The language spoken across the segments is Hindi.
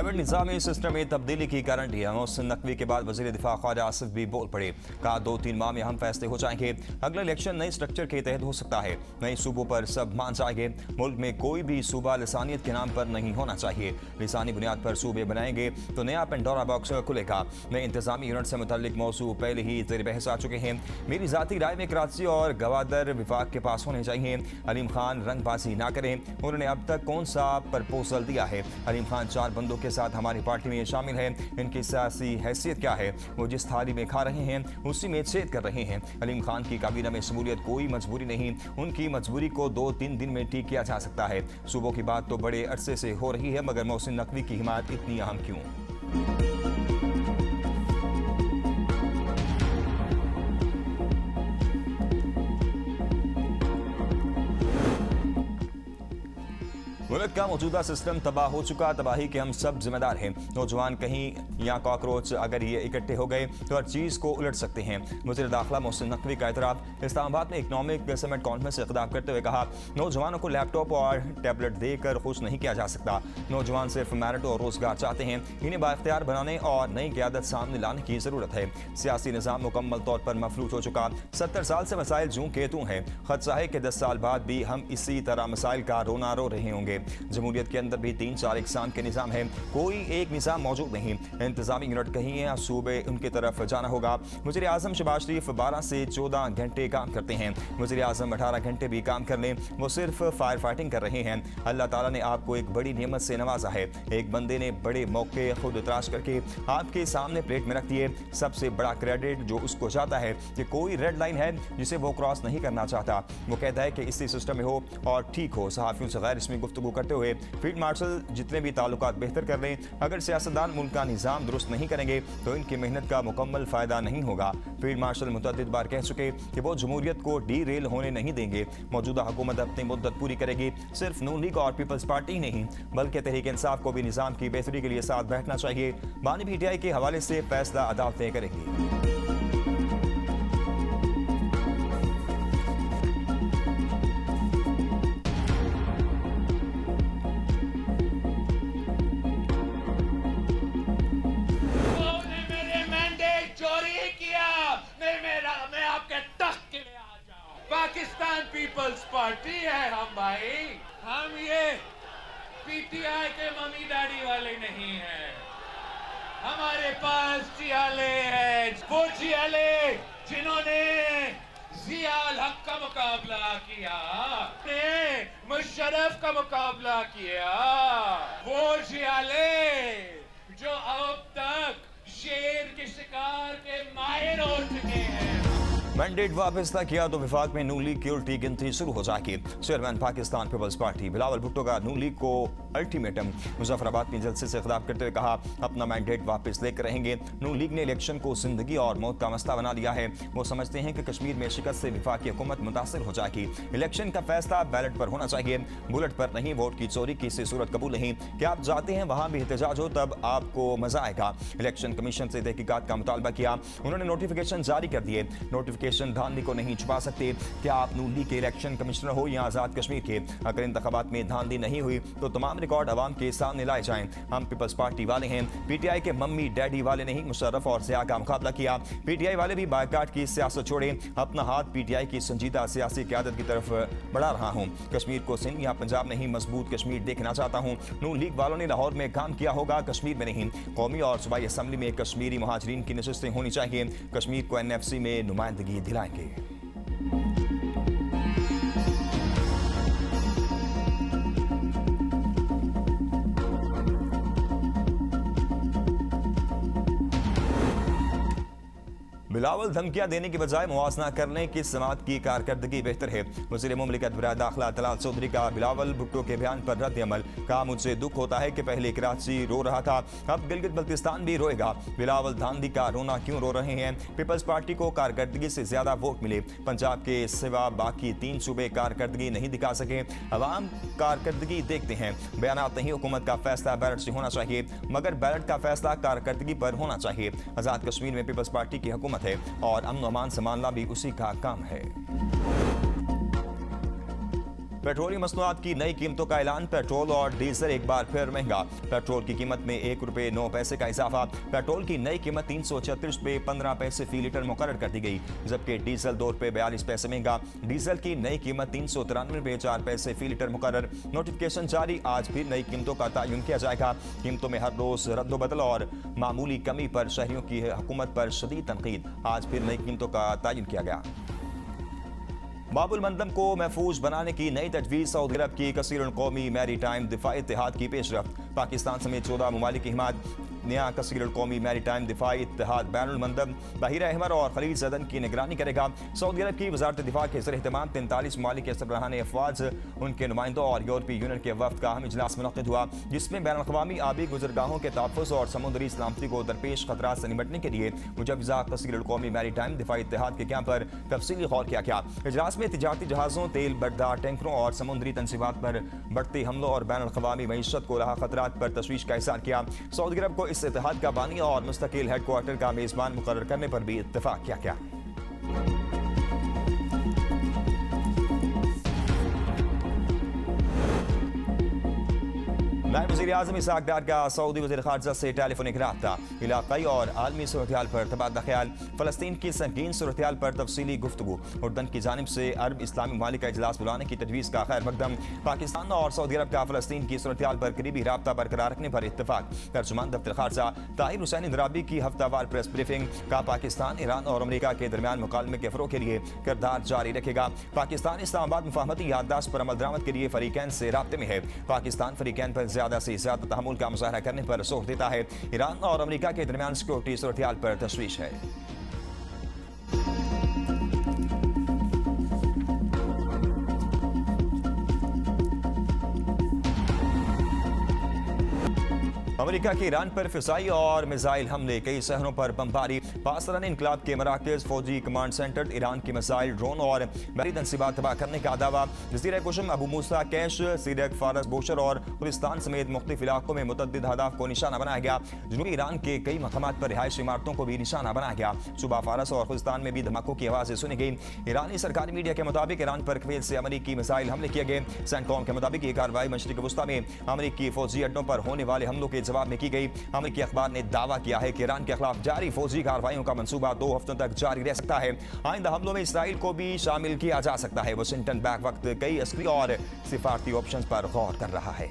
हाइब्रिड निज़ामी सिस्टम में तब्दीली की गारंटी है। मोहसिन नकवी के बाद वज़ीर दिफा ख्वाजा आसिफ भी बोल पड़े। कहा 2-3 माह में हम फैसले हो जाएंगे। अगला इलेक्शन नए स्ट्रक्चर के तहत हो सकता है। नए सूबों पर सब मान जाएंगे। मुल्क में कोई भी सूबा लिसानियत के नाम पर नहीं होना चाहिए। लिसानी बुनियाद पर सूबे बनाएंगे तो नया पेंडोरा बॉक्स खुलेगा। नए इंतजामी यूनिट से मुतल्लिक मौजू पहले ही ज़ेर बहस आ चुके हैं। मेरी ज़ाती राय में कराची और गवादर विफाक के पास होने चाहिए। अलीम खान रंगबाजी ना करें। उन्होंने अब तक कौन सा प्रपोजल दिया है? अलीम खान 4 बंदों के साथ हमारी पार्टी में शामिल है। इनकी सियासी हैसियत क्या है? वो जिस थाली में खा रहे हैं उसी में छेद कर रहे हैं। अलीम खान की काबीना में शमूलियत कोई मजबूरी नहीं। उनकी मजबूरी को 2-3 दिन में ठीक किया जा सकता है। सूबों की बात तो बड़े अरसे से हो रही है, मगर मोहसिन नकवी की हिमायत इतनी अहम क्यों? मुल्क का मौजूदा सिस्टम तबाह हो चुका। तबाही के हम सब जिम्मेदार हैं। नौजवान कहीं या कॉकरोच अगर ये इकट्ठे हो गए तो हर चीज़ को उलट सकते हैं। वज़ीर दाखिला मोहसिन नकवी का एतराफ़। इस्लामाबाद में इकनॉमिक समिट कॉन्फ्रेंस से खिताब करते हुए कहा, नौजवानों को लैपटॉप और टैबलेट देकर खुश नहीं किया जा सकता। नौजवान सिर्फ मेरिट और रोजगार चाहते हैं। इन्हें बाइख्तियार बनाने और नई क़यादत सामने लाने की ज़रूरत है। सियासी निज़ाम मुकम्मल तौर पर मफलूज हो चुका। 70 साल से मसाइल जूं के तूं हैं। खदशा है कि 10 साल बाद भी हम इसी तरह मसाइल का रोना रो रहे होंगे। जमहूरियत के अंदर भी 3-4 इकसाम के निज़ाम है। कोई एक निज़ाम मौजूद नहीं। इंतजामी यूनिट कहीं है, सूबे उनकी तरफ जाना होगा। वज़ीर आज़म शहबाज शरीफ 12 से 14 घंटे काम करते हैं। वज़ीर आज़म 18 घंटे भी काम कर लें, वो सिर्फ फायर फाइटिंग कर रहे हैं। अल्लाह ताला ने आपको एक बड़ी नेमत से नवाजा है। एक बंदे ने बड़े मौके खुद तलाश करके आपके सामने प्लेट में रख दिए। सबसे बड़ा क्रेडिट जो उसको जाता है कि कोई रेड लाइन है जिसे वो क्रॉस नहीं करना चाहता। वो कहता है कि इसी सिस्टम में हो और ठीक हो। सहाफ़ियों से गैर इसमें गुफ्तगू करते हुए फील्ड मार्शल जितने भी ताल्लुकात बेहतर कर लें, अगर सियासतदान मुल्क का निज़ाम दुरुस्त नहीं करेंगे तो इनकी मेहनत का मुकम्मल फ़ायदा नहीं होगा। फील्ड मार्शल मुतअद्दिद बार कह चुके कि वो जमहूरियत को डीरेल होने नहीं देंगे। मौजूदा हुकूमत अपनी मुद्दत पूरी करेगी। सिर्फ नून लीग और पीपल्स पार्टी नहीं बल्कि तहरीक इंसाफ को भी निज़ाम की बेहतरी के लिए साथ बैठना चाहिए। बानी PTI के हवाले से फैसला अदालतें करेंगी। पाकिस्तान पीपल्स पार्टी है हम भाई। हम ये PTI के मम्मी डैडी वाले नहीं हैं। हमारे पास जियाले हैं, वो जियाले जिन्होंने जियाल हक का मुकाबला किया, मुशर्रफ का मुकाबला किया, वो जियाले जो अब तक शेर के शिकार के माहिर हो चुके हैं। मैंडेट वापस तक किया तो विफाक में नून लीग की उल्टी गिनती शुरू हो जाएगी। चेयरमैन पाकिस्तान पीपल्स पार्टी बिलावल भुट्टो का नून लीग को अल्टीमेटम। मुजफ्फराबाद में जलसे से खिताब करते हुए कहा, अपना मैंडेट वापस लेकर रहेंगे। नून लीग ने इलेक्शन को जिंदगी और मौत का मसला बना लिया है। वो समझते हैं कि कश्मीर में शिकस्त से विफाक की हुकूमत मुतासर हो जाएगी। इलेक्शन का फैसला बैलेट पर होना चाहिए, बुलेट पर नहीं। वोट की चोरी की से सूरत कबूल नहीं। क्या आप जाते हैं वहां भी एहतजाज हो, तब आपको मजा आएगा। इलेक्शन कमीशन से तहकीकात का मुतालबा किया। उन्होंने नोटिफिकेशन जारी कर दिए। नोटिफिकेशन धांधली को नहीं छुपा सकते। क्या आप नून लीग के इलेक्शन कमिश्नर हो या आजाद कश्मीर के? अगर इंतखाबात में धांधली नहीं हुई तो तमाम रिकॉर्ड अवाम के सामने लाए जाएं। हम पीपल्स पार्टी वाले हैं, PTI के मम्मी डैडी वाले नहीं। मुशर्रफ और ज़िया का मुकाबला किया। PTI वाले भी बायकाट की सियासत छोड़े। अपना हाथ PTI की संजीदा सियासी क़यादत की तरफ बढ़ा रहा हूँ। कश्मीर को सिंध या पंजाब नहीं, मजबूत कश्मीर देखना चाहता हूँ। नून लीग वालों ने लाहौर में काम किया होगा, कश्मीर में नहीं। कौमी और सूबाई असम्बली में कश्मीरी मुहाजिरीन की नशस्तें होनी चाहिए। कश्मीर को NFC में नुमाइंदगी दिलाएंगे। बिलावल धमकियां देने की बजाय मुआवजा करने की समात की कारकर्दगी बेहतर है। वज़ीर मुमलिकत बराए दाखिला तलाल चौधरी का बिलावल भुट्टो के बयान पर रद्द अमल। कहा, मुझसे दुख होता है कि पहले कराची रो रहा था, अब गिलगित बल्तिस्तान भी रोएगा। बिलावल धांधली का रोना क्यों रो रहे हैं? पीपल्स पार्टी को कारकर्दगी से ज्यादा वोट मिले। पंजाब के सिवा बाकी 3 सूबे कारकर्दगी नहीं दिखा सके। अवाम कारकर्दगी देखते हैं, बयानात नहीं। हुकूमत का फैसला बैलेट से होना चाहिए, मगर बैलेट का फैसला कारकर्दगी पर होना चाहिए। आजाद कश्मीर में पीपल्स पार्टी की हुकूमत है और अमन अमान संभालना भी उसी का काम है। पेट्रोलियम मसनूआत की नई कीमतों का ऐलान। पेट्रोल और डीजल एक बार फिर महंगा। पेट्रोल की कीमत में ₹1.09 का इजाफा। पेट्रोल की नई कीमत ₹336.15 फी लीटर मुकर्रर कर दी गई, जबकि डीजल ₹2.42 महंगा। डीजल की नई कीमत ₹393.04 फी लीटर मुकर्रर। नोटिफिकेशन जारी। आज भी नई कीमतों का तयन किया जाएगा। कीमतों में हर रोज रद्दोबदल और मामूली कमी पर शहरियों की हुकूमत पर शदीद तनकीद। आज फिर नई कीमतों का तयन किया गया। बाबुल मंदम को महफूज बनाने की नई तजवीज़। सऊदी अरब की कसीरुल कौमी मैरी टाइम दिफाई इत्तेहाद की पेशरफ। पाकिस्तान समेत 14 ममालिक की हिमायत। नया कसीरुल कौमी मैरी टाइम दिफाई इत्तेहाद बैनुल मंदब बहीरा अहमर और खलीज अदन की निगरानी करेगा। सऊदी अरब की वजारत दिफा के ज़रिए एहतमाम 43 ममालिक के सरबराहान अफवाज, उनके नुमाइंदों और यूरोपीय यूनियन के वफ्द का अहम इजलास मुनक़्क़िद हुआ, जिसमें बैनुल अक़वामी आबी गुज़रगाहों के तहफ़्फ़ुज़ और समुद्री सलामती को दरपेश खतरात से निपटने के लिए मुजव्वज़ा कसीरुल कौमी मैरी टाइम दिफाई इत्तेहाद के क़याम पर तफसीली गौर किया गया। इजलास में तिजारती जहाज़ों, तेल बरदार टैंकरों और समुद्री तनसीबात पर बढ़ते हमलों और बैनुल अक़वामी मईशत को लाहा खतरात पर तशवीश का इज़हार किया। सऊदी अरब को इस इत्तेहाद का बानी और मुस्तकिल हेडक्वार्टर का मेजबान मुकर्रर करने पर भी इत्तेफाक किया गया। नायब वज़ीर आज़म इसहाक़ डार का सऊदी वज़ीर ख़ारजा से टेलीफोनिक रब्ता। इलाक़ाई और आलमी सूरत-ए-हाल पर तबादला ख्याल। फ़लस्तीन की संगीन सूरत-ए-हाल पर तफसीली गुफ्तगू। उर्दन की जानिब से अरब इस्लामी ममालिक का इजलास बुलाने की तजवीज़ का खैर मकदम। पाकिस्तान और सऊदी अरब का फ़लस्तीन की सूरत-ए-हाल पर करीबी राब्ता बरकरार रखने पर इत्तेफाक। तर्जुमान दफ्तर ख़ारजा ताहिर हुसैन इंदराबी की हफ्तावार प्रेस ब्रीफिंग। का पाकिस्तान, ईरान और अमरीका के दरमियान मुकालमे के फ़रोग़ के लिए किरदार जारी रखेगा। पाकिस्तान इस्लामाबाद मुफाहमती याददाश्त पर अमल दरामद के लिए फ़रीक़ैन से राब्ते में है। पाकिस्तान फ़रीक़ैन पर ज़्यादा से ज़्यादा तहम्मुल का मुज़ाहरा करने पर जोर देता है। ईरान और अमरीका के दरमियान सिक्योरिटी सूरत-ए-हाल पर तशवीश है। अमेरिका के ईरान पर फिजाई और मिसाइल हमले। कई शहरों पर बमबारी। पासरान इनकलाब के मराकज़, फौजी कमांड सेंटर, ईरान की मिसाइल, ड्रोन और बहरी तनसीबात तबाह करने का दावा। वज़ीर कुशम अबू मूसा कैश, सीरक, फारस, बोशर और खुलिस्तान समेत मुख्तलिफ इलाकों में मुतअद्दिद अहदाफ को निशाना बनाया गया। जनूबी ईरान के कई मकामात पर रिहायशी इमारतों को भी निशाना बनाया गया। सुबह फारस और खुलिस्तान में भी धमाकों की आवाज़ें सुनी गई। ईरानी सरकारी मीडिया के मुताबिक ईरान पर कवेल से अमरीकी मिसाइल हमले किए गए। सेंटकॉम के मुताबिक ये कार्रवाई मशरिक़ वस्ता में अमरीकी फौजी अड्डों पर होने वाले हमलों के जवाब में की गई। अमेरिकी अखबार ने दावा किया है कि ईरान के खिलाफ जारी फौजी कार्रवाइयों का मंसूबा 2 हफ्तों तक जारी रह सकता है। आइंदा हमलों में इसराइल को भी शामिल किया जा सकता है। वाशिंगटन बैक वक्त कई अस्करी और सिफारती ऑप्शंस पर गौर कर रहा है।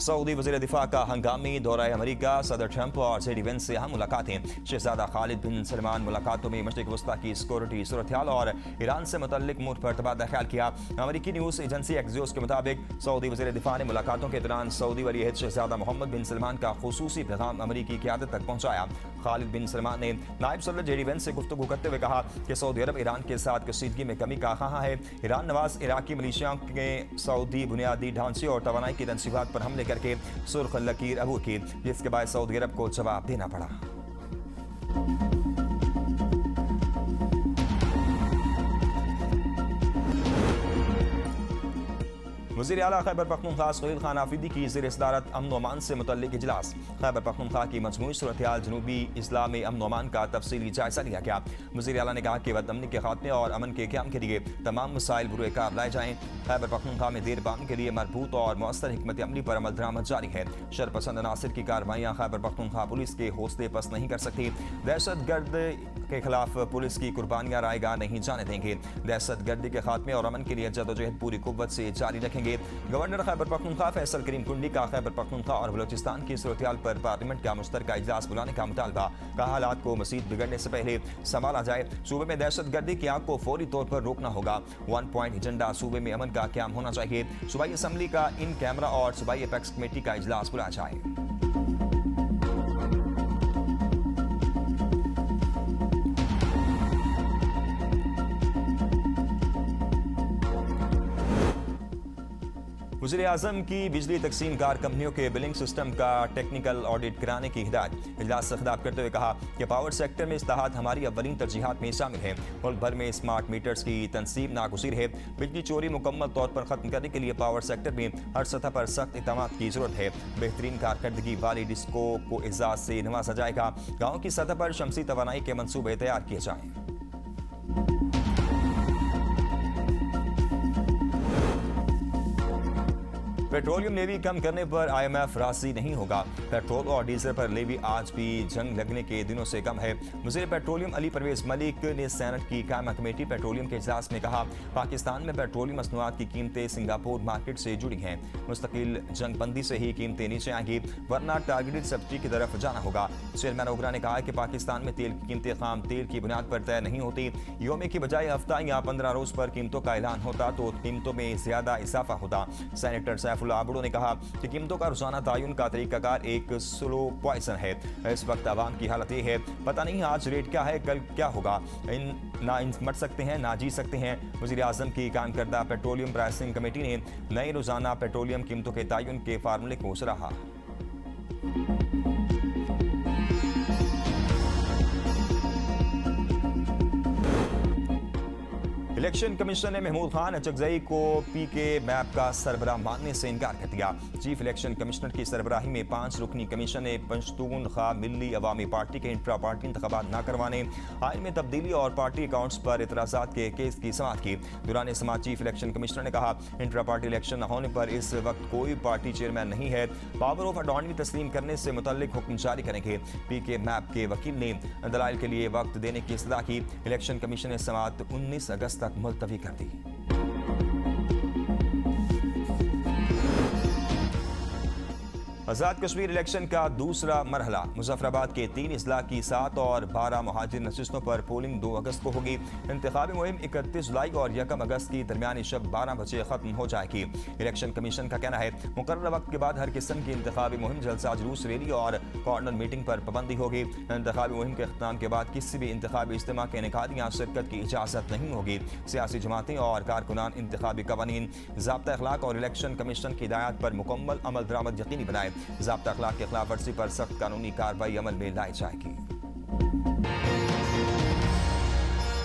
सऊदी वज़ीर दिफा का हंगामी दौरा अमरीका। सदर ट्रंप और जेडी वेंस से अहम मुलाकातें। शहजादा खालिद बिन सलमान मुलाकातों में मशरिक़ वस्ता की सिक्योरिटी सूरत-ए-हाल और ईरान से मुतल्लिक उमूर पर तबादला ख्याल किया। अमरीकी न्यूज़ एजेंसी एक्सियोस के मुताबिक सऊदी वज़ीर दिफा ने मुलाकातों के दौरान सऊदी वली-ए-अहद शहजादा मोहम्मद बिन सलमान का खुसूसी पैगाम अमरीकी क़यादत तक पहुँचाया। खालिद बिन सलमान ने नायब सदर जेडी वेंस से गुफ्तगू करते हुए कहा कि सऊदी अरब ईरान के साथ कशीदगी में कमी का ख़्वाह है। ईरान नवाज इराकी मिलिशिया के सऊदी बुनियादी ढांचे और तवानाई की तनसीबात पर हमले करके सुर्ख लकीर अबूर की, जिसके बाद सऊदी अरब को जवाब देना पड़ा। वज़ीर आला खैबर पख्तूनख्वा सुहेल खान आफरीदी की ज़ेर सदारत अमन अमान से मुतल्लिक इजलास। खैबर पख्तूनख्वा की मजमूई सूरत-ए-हाल, जनूबी इस्लाह में अमन अमान का तफसीली जायजा लिया गया। वज़ीर आला ने कहा कि बदअमनी के खात्मे और अमन के क़याम के लिए तमाम मसाइल बुरुएकार लाए जाएँ। खैबर पख्तूनख्वा में देर पानी के लिए मरबूत और मौसर हिकमत अमली पर अमल दरामद जारी है। शरपसंद अनासिर की कार्रवाइयाँ खैबर पख्तूनख्वा पुलिस के हौसले पस्त नहीं कर सकती। दहशत गर्द के खिलाफ पुलिस की कुर्बानियाँ रायगा नहीं जाने देंगे। दहशत गर्दी के खात्मे और अमन के लिए जदोजहद पूरी कुव्वत से जारी रखेंगे। गवर्नर खैबर पख्तूनख्वा फैसल करीम कुंडी का खैबर पख्तूनख्वा और बलोचिस्तान की सूरत-ए-हाल पर पार्लियामेंट का मुश्तरका इजलास बुलाने का मुतालबा। कहा हालात को मज़ीद बिगड़ने से पहले संभाला जाए। सूबे में दहशत गर्दी की आग को फौरी तौर पर रोकना होगा। 1 पॉइंट एजेंडा सूबे में अमन का क़याम होना चाहिए। सूबाई असम्बली का इन कैमरा और सूबाई एपेक्स कमेटी का इजलास बुलाया जाए। वज़ीर आज़म की बिजली तकसीम कार कंपनियों के बिलिंग सिस्टम का टेक्निकल ऑडिट कराने की हिदायत। इजलास से खिताब करते हुए कहा कि पावर सेक्टर में इस्लाहात हमारी अव्वलीन तरजीहात में शामिल है। मुल्क भर में स्मार्ट मीटर्स की तनसीब नागुज़ीर है। बिजली चोरी मुकम्मल तौर पर ख़त्म करने के लिए पावर सेक्टर में हर सतह पर सख्त इक़दाम की ज़रूरत है। बेहतरीन कारकर्दगी वाली डिस्को को एजाज़ से नवाजा जाएगा। गाँव की सतह पर शमसी तवानाई के मनसूबे तैयार किए जाएँ। पेट्रोलियम लेवी कम करने पर IMF राजी नहीं होगा। पेट्रोल और डीजल पर लेवी आज भी जंग लगने के दिनों से कम है। वज़ीर पेट्रोलियम अली परवेज मलिक ने सेनेट की कायमा कमेटी पेट्रोलियम के इजलास में कहा, पाकिस्तान में पेट्रोलियम मसनूआत की कीमतें सिंगापुर मार्केट से जुड़ी हैं। मुस्तकिल जंग बंदी से ही कीमतें नीचे आएंगी, वरना टारगेटेड सब्सिडी की तरफ जाना होगा। चेयरमैन ओगरा ने कहा कि पाकिस्तान में तेल की कीमतें खाम तेल की बुनियाद पर तय नहीं होती। योमे की बजाय हफ्ता या 15 रोज पर कीमतों का ऐलान होता तो कीमतों में ज्यादा इजाफा होता। सेनेटर सैफुल्लाह आबड़ो ने कहा कि कीमतों का रोजाना तयन का तरीकाकार एक स्लो पॉइजन है। इस वक्त आवाम की हालत ये है, पता नहीं आज रेट क्या है, कल क्या होगा। ना मर सकते हैं ना जी सकते हैं। वज़ीर आज़म की कायम करदा पेट्रोलियम प्राइसिंग कमेटी ने नए रोजाना पेट्रोलियम कीमतों के तयन के फार्मूले को सराहा। इलेक्शन कमिश्नर ने महमूद खान अचकजई को पीके मैप का सरबराह मानने से इनकार कर दिया। चीफ इलेक्शन कमिश्नर की सरबराही में 5 रुकनी कमीशन ने पंश्तून खा मिल्ली अवामी पार्टी के इंट्रा पार्टी इंतखाबात न करवाने, आइन में तब्दीली और पार्टी अकाउंट्स पर इतराज़ात के केस की समाअत की। दौरान समाअत चीफ इलेक्शन कमिश्नर ने कहा, इंट्रा पार्टी इलेक्शन न होने पर इस वक्त कोई पार्टी चेयरमैन नहीं है। पावर ऑफ अटॉर्नी तस्लीम करने से मुतल्लिक हुक्म जारी करेंगे। पीके मैप के वकील ने दलाइल के लिए वक्त देने की इस्तदा की। इलेक्शन कमीशन ने समाअत 19 अगस्त तक मुलतवी कर दी। आज़ाद कश्मीर इलेक्शन का दूसरा मरहला। मुजफ्फराबाद के 3 अजला की 7 और 12 मुहाजिर नशिस्तों पर पोलिंग 2 अगस्त को होगी। इंतखाबी मुहिम 31 जुलाई और 1 अगस्त की दरमियानी शब 12 बजे खत्म हो जाएगी। इलेक्शन कमीशन का कहना है, मुकर्रर वक्त के बाद हर किस्म की इंतखाबी मुहिम, जलसा जुलूस, रैली और कॉर्नर मीटिंग पर पाबंदी होगी। इंतखाबी मुहिम के अख्ताम के बाद किसी भी इंतखाबी इज्तिमा के इनेकाद या शिरकत की इजाज़त नहीं होगी। सियासी जमातें और कारकुनान इंतखाबी कवानीन, ज़ाब्ता अखलाक और इलेक्शन कमीशन की हिदायत पर मुकम्मल अमल दरामद यकीनी बनाए। ज़ाब्ता अखलाक की खिलाफ वर्जी पर सख्त कानूनी कार्रवाई अमल में लाई जाएगी।